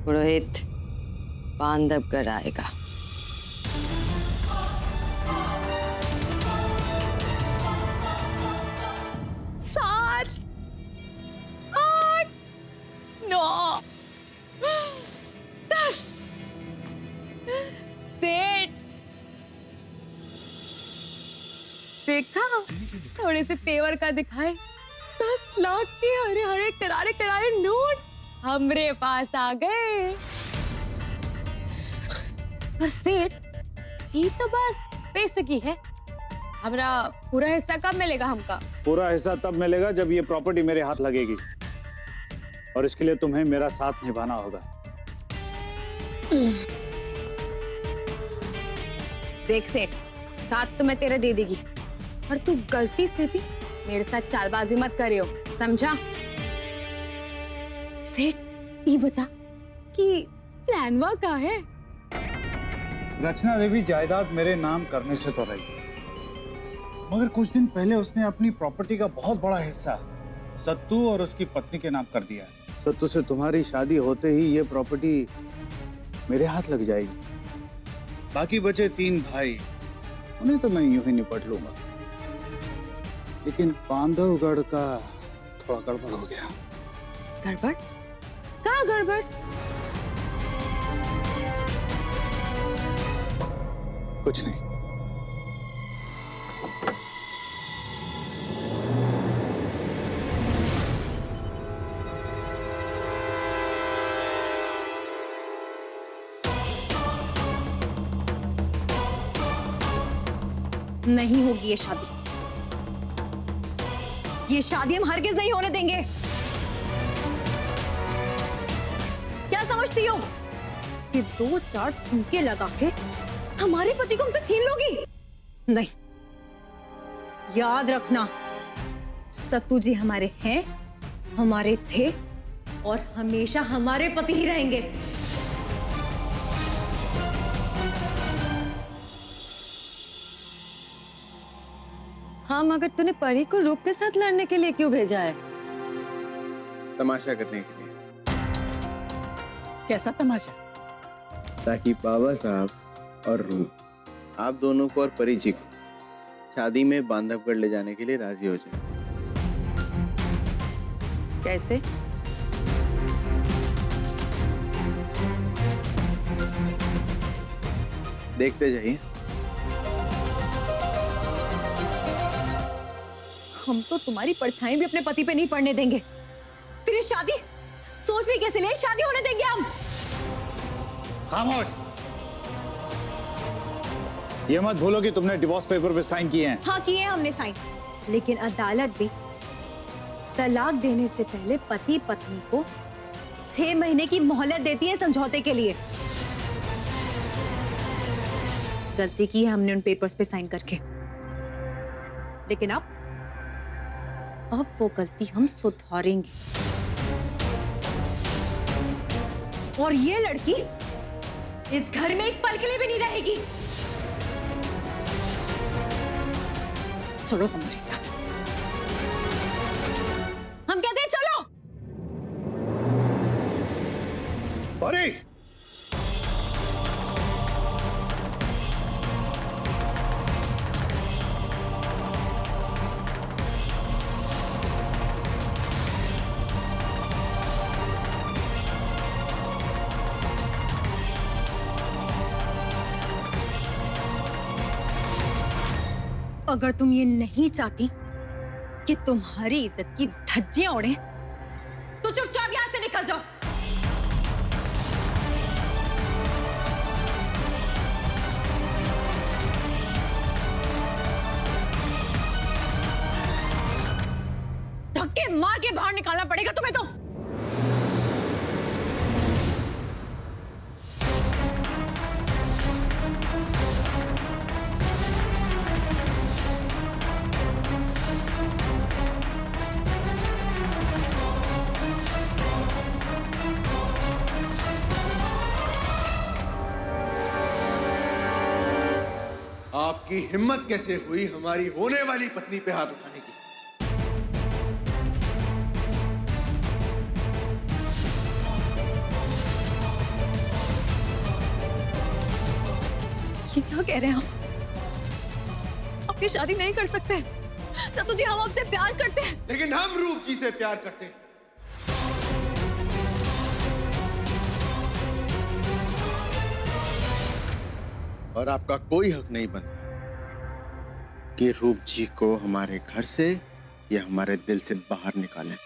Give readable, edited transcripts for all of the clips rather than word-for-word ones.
पुरोहित बांधवगढ़ आएगा। सात, आठ, नौ, 10। देखा, थोड़े से तेवर का दिखाए 10 लाख के हरे हरे करारे करारे नोट हमरे पास आ गए। बस सेठ, ये तो बस पैसे की है। हमारा पूरा हिस्सा कब मिलेगा हमका? पूरा हिस्सा तब मिलेगा जब ये प्रॉपर्टी मेरे हाथ लगेगी, और इसके लिए तुम्हें मेरा साथ निभाना होगा। देख सेठ, साथ तो मैं तेरे दे देगी, पर तू गलती से भी मेरे साथ चालबाजी मत करियो, समझा? सेठ, ये बता कि प्लानवा क्या है? रचना देवी जायदाद मेरे नाम करने से तो रही, मगर कुछ दिन पहले उसने अपनी प्रॉपर्टी का बहुत बड़ा हिस्सा सत्तू और उसकी पत्नी के नाम कर दिया। सत्तू से तुम्हारी शादी होते ही ये प्रॉपर्टी मेरे हाथ लग जाएगी। बाकी बचे 3 भाई, उन्हें तो मैं यूं ही निपट लूंगा, लेकिन बांधवगढ़ का थोड़ा गड़बड़ हो गया। गड़बड़? क्या गड़बड़? कुछ नहीं। नहीं होगी ये शादी। ये शादी हम हरगिज नहीं होने देंगे। क्या समझती हो कि 2-4 ठुमके लगा के हमारे पति को हमसे छीन लोगी? नहीं, याद रखना, सत्तू जी हमारे हैं, हमारे थे और हमेशा हमारे पति ही रहेंगे। हाँ, मगर तूने परी को रूप के साथ लड़ने के लिए क्यों भेजा है? तमाशा करने के लिए। कैसा तमाशा? ताकि बाबा साहब और रूप, आप दोनों को और परी जी को शादी में बांधवगढ़ ले जाने के लिए राजी हो जाए। कैसे? देखते जाइए। हम तो तुम्हारी परछाई भी अपने पति पे नहीं पड़ने देंगे। फिर ये शादी सोच भी कैसे ले शादी होने देंगे हम? खामोश! ये मत भूलो कि तुमने डिवोर्स पेपर पे साइन किए हैं। हाँ, किए हमने साइन, लेकिन अदालत भी तलाक देने से पहले पति पत्नी को 6 महीने की मोहलत देती है समझौते के लिए। गलती की है हमने उन पेपर्स पे साइन करके, लेकिन अब वो गलती हम सुधारेंगे। और ये लड़की इस घर में एक पल के लिए भी नहीं रहेगी। चलो हमारे साथ, हम कहते हैं चलो। परी! अगर तुम ये नहीं चाहती कि तुम्हारी इज्जत की धज्जियां उड़े, तो चुपचाप यहां से निकल जाओ। धक्के मार के बाहर निकालना पड़ेगा तुम्हें तो। आपकी हिम्मत कैसे हुई हमारी होने वाली पत्नी पे हाथ उठाने की? कह रहे हैं हम? आप ये शादी नहीं कर सकते। सत्तू जी, हम आपसे प्यार करते हैं। लेकिन हम रूप जी से प्यार करते हैं। और आपका कोई हक नहीं बनता कि रूप जी को हमारे घर से या हमारे दिल से बाहर निकालें।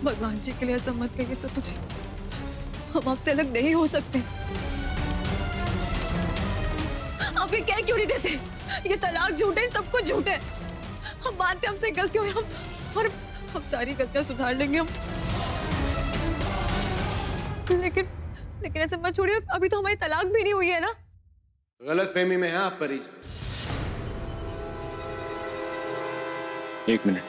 भगवान जी के लिए ऐसा मत कहिए सत्तू जी, हम आपसे अलग नहीं हो सकते। आप ये कह क्यों नहीं देते? ये तलाक झूठे, सब कुछ झूठे। हम मानते हमसे गलती हुई, हम सारी गलतियां सुधार लेंगे हम। लेकिन ऐसे मत छोड़िए, अभी तो हमारी तलाक भी नहीं हुई है ना। गलतफहमी में है आप परी जी। एक मिनट।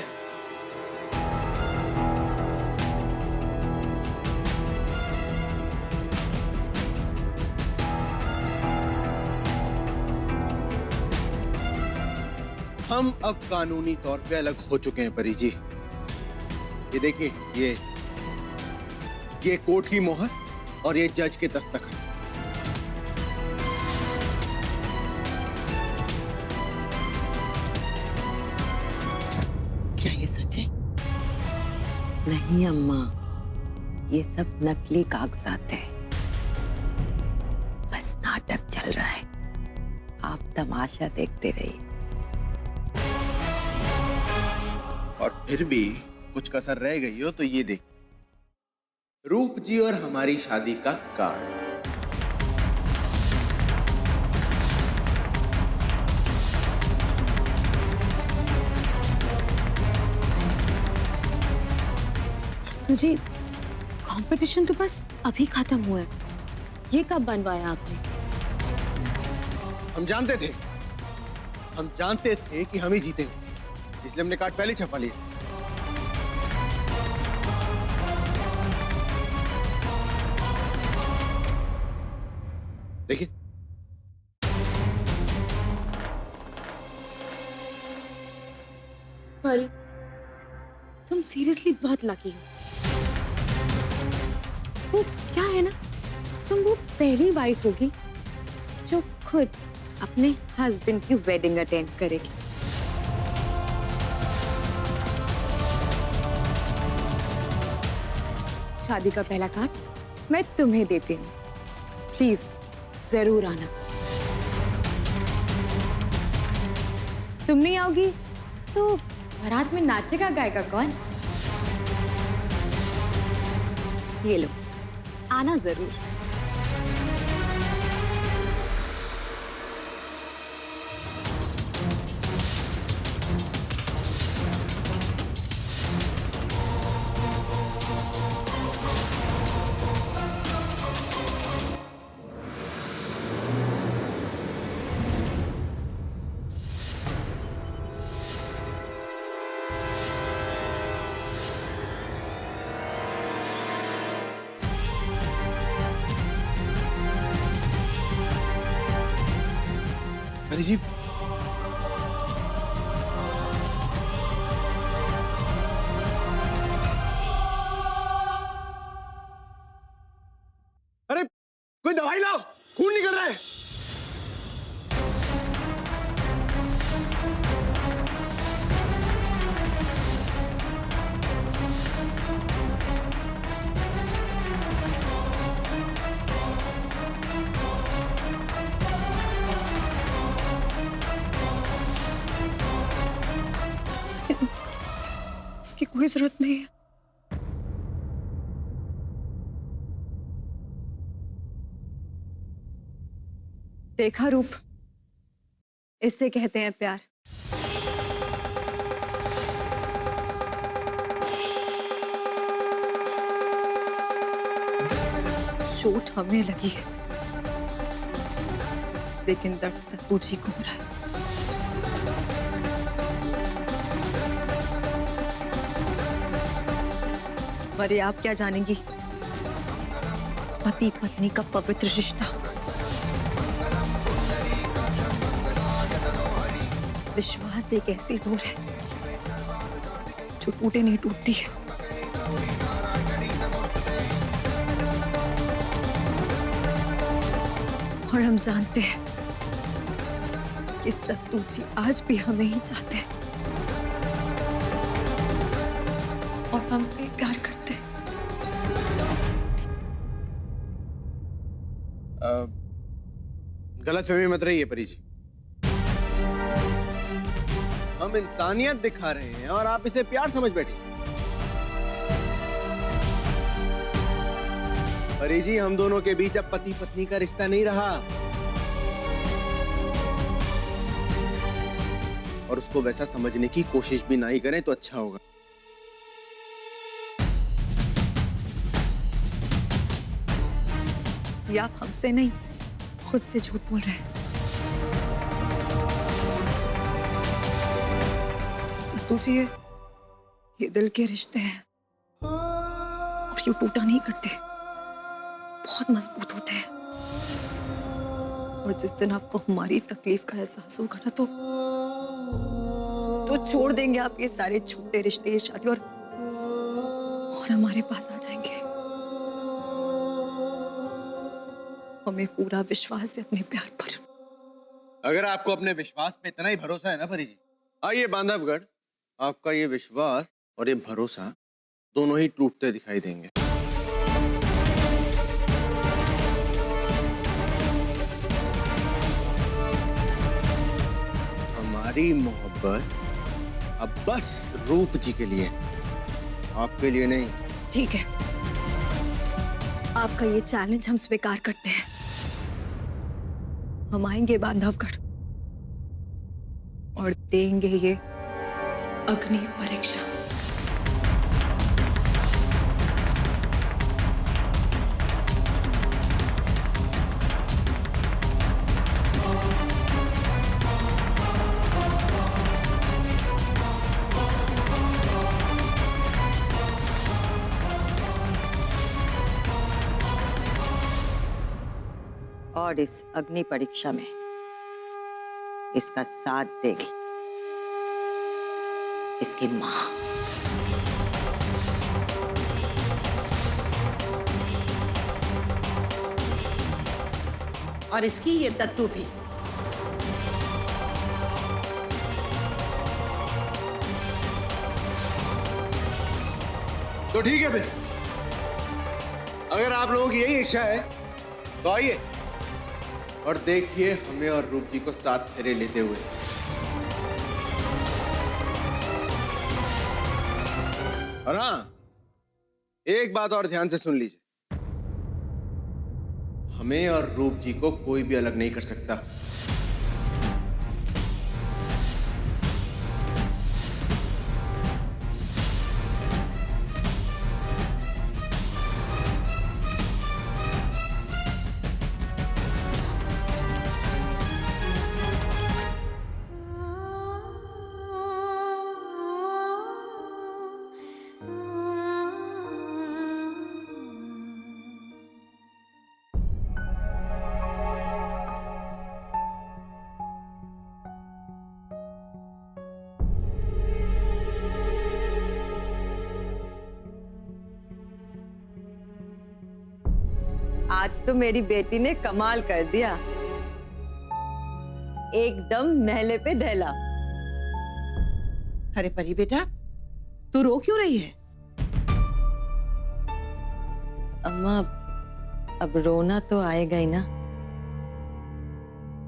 हम अब कानूनी तौर पे अलग हो चुके हैं परी जी। ये देखिए, ये कोर्ट की मोहर और ये जज के दस्तखत। क्या ये सच है? नहीं अम्मा, ये सब नकली कागजात है। बस नाटक चल रहा है, आप तमाशा देखते रहिए। और फिर भी कुछ कसर रह गई हो तो ये देख, रूप जी और हमारी शादी का कार्ड। सत्तू जी, कंपटीशन तो बस अभी खत्म हुआ है। ये कब बनवाया आपने? हम जानते थे कि हम ही जीतेंगे, इसलिए हमने कार्ड पहले ही छपा लिया। देखिए, परी, तुम सीरियसली बहुत लकी हो। वो क्या है ना, तुम वो पहली वाइफ होगी जो खुद अपने हस्बैंड की वेडिंग अटेंड करेगी। शादी का पहला कार्ड मैं तुम्हें देती हूँ, प्लीज जरूर आना। तुम नहीं आओगी तो बारात में नाचेगा गाएगा कौन? ये लो, आना जरूर। परी जी, अरे कोई दवाई लाओ, खून निकल रहा है। इसकी कोई जरूरत नहीं है। देखा रूप, इससे कहते हैं प्यार। चोट हमें लगी है, लेकिन दर्द सत्तू जी को हो रहा है। अरे आप क्या जानेंगी पति पत्नी का पवित्र रिश्ता। विश्वास एक ऐसी डोर है जो टूटे नहीं टूटती है। और हम जानते हैं कि सत्तू जी आज भी हमें ही चाहते हैं और हमसे प्यार करते हैं। गलत फहमी मत रही है परी जी। हम इंसानियत दिखा रहे हैं और आप इसे प्यार समझ बैठी। परी जी, हम दोनों के बीच अब पति पत्नी का रिश्ता नहीं रहा और उसको वैसा समझने की कोशिश भी नहीं करें तो अच्छा होगा। ये आप हमसे नहीं खुद से झूठ बोल रहे हैं। सत्तू जी, ये दिल के रिश्ते हैं और ये टूटा नहीं करते, बहुत मजबूत होते हैं। और जिस दिन आपको हमारी तकलीफ का एहसास होगा ना तो छोड़ देंगे आप ये सारे छोटे रिश्ते, ये शादी और हमारे पास आ जाएंगे। हमें पूरा विश्वास है अपने प्यार पर। अगर आपको अपने विश्वास पे इतना ही भरोसा है ना परी जी, आइए बांधवगढ़, आपका ये विश्वास और ये भरोसा दोनों ही टूटते दिखाई देंगे। हमारी मोहब्बत अब बस रूप जी के लिए, आपके लिए नहीं। ठीक है, आपका ये चैलेंज हम स्वीकार करते हैं। हम आएंगे बांधवगढ़ और देंगे ये अग्नि परीक्षा। और इस अग्नि परीक्षा में इसका साथ देगी इसकी मां। और इसकी ये दत्तू भी। तो ठीक है फिर, अगर आप लोगों की यही इच्छा है तो आइए और देखिए हमें और रूप जी को साथ फेरे लेते हुए। और हाँ, एक बात और ध्यान से सुन लीजिए, हमें और रूप जी को कोई भी अलग नहीं कर सकता। आज तो मेरी बेटी ने कमाल कर दिया, एकदम नहले पे दहला। अरे परी बेटा, तू रो क्यों रही है? अम्मा, अब रोना तो आएगा ही ना,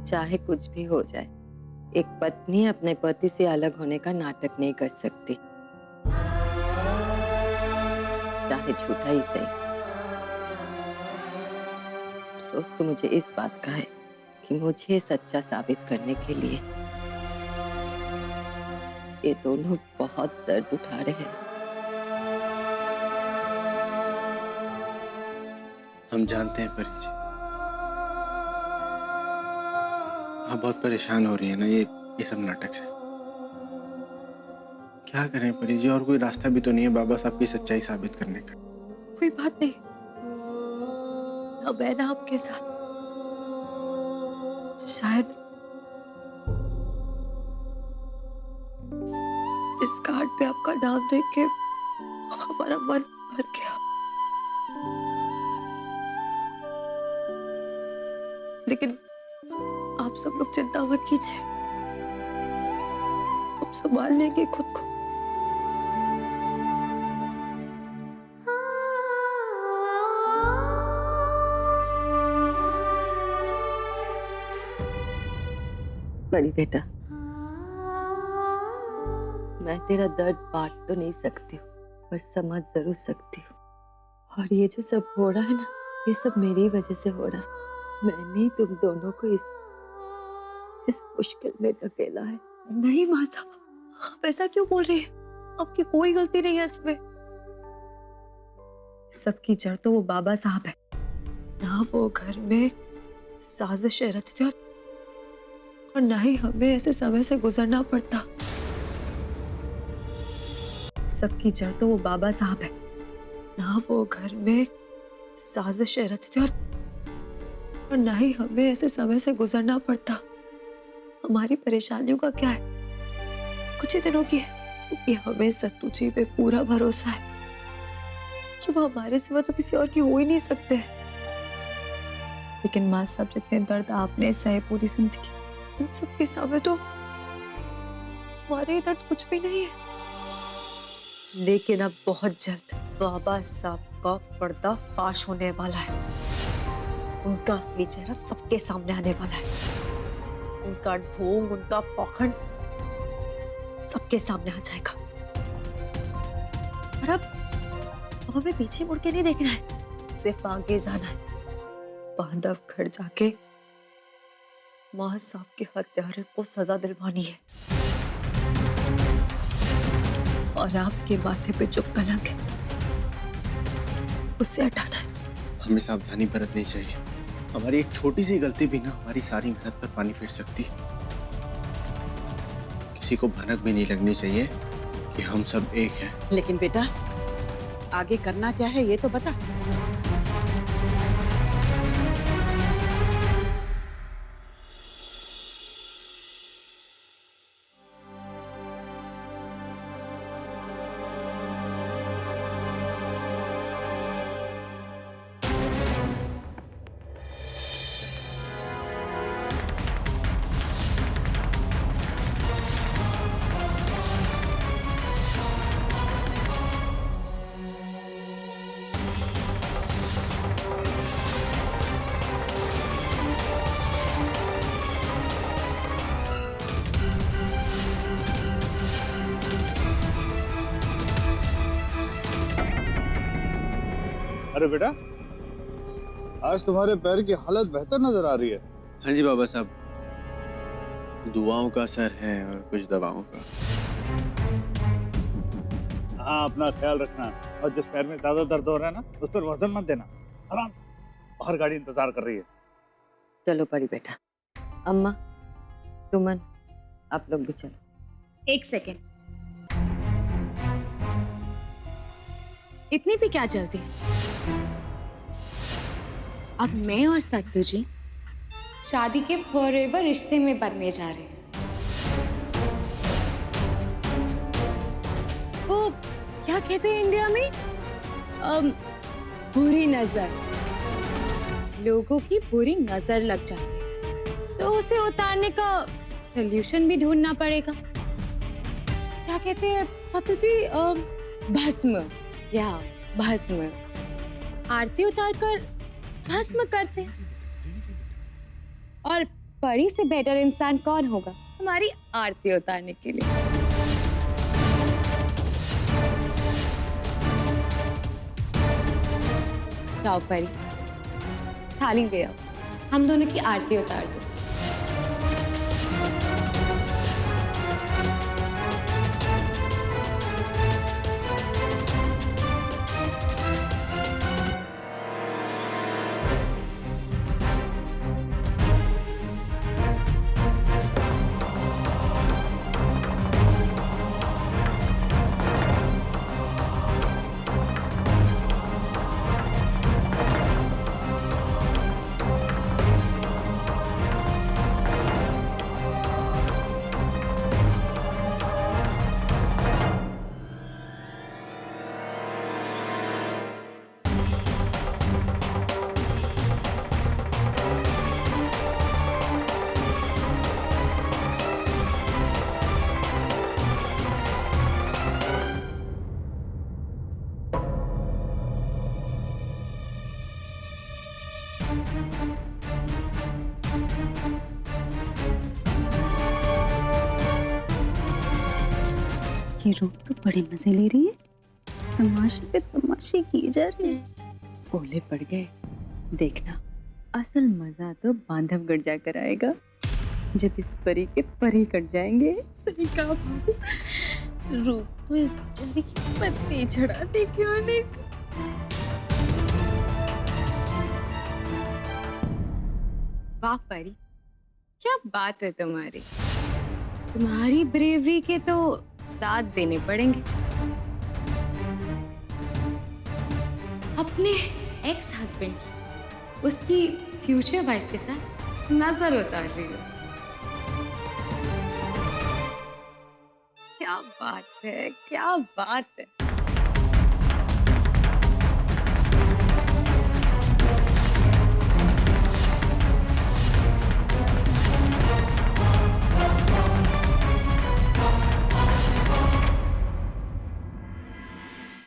चाहे कुछ भी हो जाए। एक पत्नी अपने पति से अलग होने का नाटक नहीं कर सकती, चाहे झूठा ही सही। अफसोस तो मुझे इस बात का है कि मुझे सच्चा साबित करने के लिए ये दोनों बहुत दर्द उठा रहे हैं। हम जानते हैं परी जी, आप बहुत परेशान हो रही है ना ये सब नाटक से। क्या करें परी जी, और कोई रास्ता भी तो नहीं है बाबा साहब की सच्चाई साबित करने का। कोई बात नहीं, अब है ना आपके साथ। शायद इस कार्ड पे आपका नाम देख के हमारा मन भर गया, लेकिन आप सब लोग चिंता मत कीजिए, हम संभाल लेंगे खुद को। बड़ी बेटा, मैं तेरा दर्द बांट तो नहीं सकती हूँ, पर समझ जरूर सकती हूँ। और ये जो सब हो रहा है ना, ये सब मेरी वजह से हो रहा है। मैंने ही तुम दोनों को इस मुश्किल में ढकेला है। नहीं माँ साहब, आप ऐसा क्यों बोल रहे हैं? आपकी कोई गलती नहीं है इसमें। सबकी जड़ तो वो बाबा साहब है ना। वो घर में साजिशें रचते और ना ही हमें ऐसे समय से गुजरना पड़ता। सबकी जड़ तो वो बाबा साहब है ना। वो घर में साजिशें रचते और ना ही हमें ऐसे समय से गुजरना पड़ता। हमारी परेशानियों का क्या है? कुछ ही दिनों की है, क्योंकि हमें सत्तू जी पे पूरा भरोसा है कि वो हमारे सिवा तो किसी और की हो ही नहीं सकते। लेकिन माँ साहब, जितने दर्द आपने सहे पूरी जिंदगी, इन सब के सामने तो हमारे दर्द कुछ भी नहीं है। लेकिन अब बहुत जल्द बाबा साहब का पर्दा फाश होने वाला है। उनका असली चेहरा सबके सामने आने वाला है। उनका ढोंग, उनका पाखंड सबके सामने आ जाएगा। और अब हमें पीछे मुड़ के नहीं देखना है, सिर्फ आगे जाना है। बांधवगढ़ जाके माँ साहब के हत्यारे को सजा दिलवानी है और आपके माथे पे जो कलंक है उसे हटाना है। हमें सावधानी बरतनी चाहिए। हमारी एक छोटी सी गलती भी ना हमारी सारी मेहनत पर पानी फेर सकती है। किसी को भनक भी नहीं लगनी चाहिए कि हम सब एक हैं। लेकिन बेटा, आगे करना क्या है ये तो बता। अरे बेटा, आज तुम्हारे पैर की हालत बेहतर नजर आ रही है। हाँ जी बाबा साहब, दुआओं का असर है और कुछ दवाओं का। हाँ, अपना ख्याल रखना। और जिस पैर में ज्यादा दर्द हो रहा है ना, उस पर वजन मत देना। आराम से, बाहर गाड़ी इंतजार कर रही है। चलो बड़ी बेटा। अम्मा, सुमन, आप लोग भी चलो। एक सेकेंड, इतनी भी क्या जल्दी है? अब मैं और सत्तू जी शादी के फॉरएवर रिश्ते में बदलने जा रहे हैं। वो क्या कहते हैं इंडिया में, बुरी नजर। लोगों की बुरी नजर लग जाती है तो उसे उतारने का सल्यूशन भी ढूंढना पड़ेगा। क्या कहते हैं सत्तू जी, भस्म या भस्म। आरती उतारकर भस्म करते हैं। और परी से बेटर इंसान कौन होगा हमारी आरती उतारने के लिए? जाओ परी, थाली ले आओ, हम दोनों की आरती उतार दो। ये रूप तो बड़े मजे ले रही है, तमाशे पे तमाशे किए जा रहे हैं। फोले पड़ गए। देखना, असल मजा तो बांधवगढ़ जाकर आएगा, जब इस परी के परी कट जाएंगे। सही कहा भाभी, रूप तो इस बेचारी की पत्नी चढ़ा देगी आने का। वाह परी, क्या बात है तुम्हारी। तुम्हारी ब्रेवरी के तो दाद देने पड़ेंगे। अपने एक्स हस्बैंड की उसकी फ्यूचर वाइफ के साथ नजर उतार रही हो। क्या बात है, क्या बात है।